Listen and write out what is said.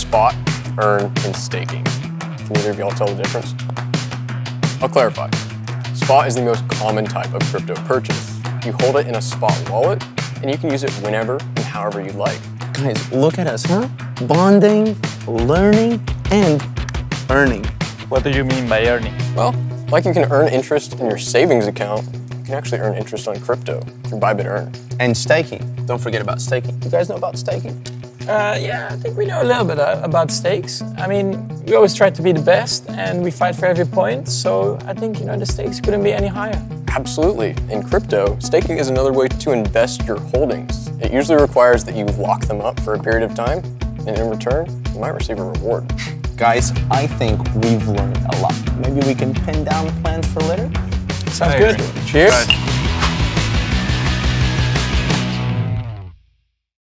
spot, earn, and staking. Can either of y'all tell the difference? I'll clarify. Spot is the most common type of crypto purchase. You hold it in a spot wallet, and you can use it whenever and however you like. Guys, look at us, huh? Bonding, learning, and earning. What do you mean by earning? Well, like you can earn interest in your savings account, you can actually earn interest on crypto through Bybit Earn. And staking. Don't forget about staking. You guys know about staking? Yeah, I think we know a little bit about stakes. I mean, we always try to be the best and we fight for every point. So I think, the stakes couldn't be any higher. Absolutely. In crypto, staking is another way to invest your holdings. It usually requires that you lock them up for a period of time, and in return, you might receive a reward. Guys, I think we've learned a lot. Maybe we can pin down plans for later? Sounds good. Cheers.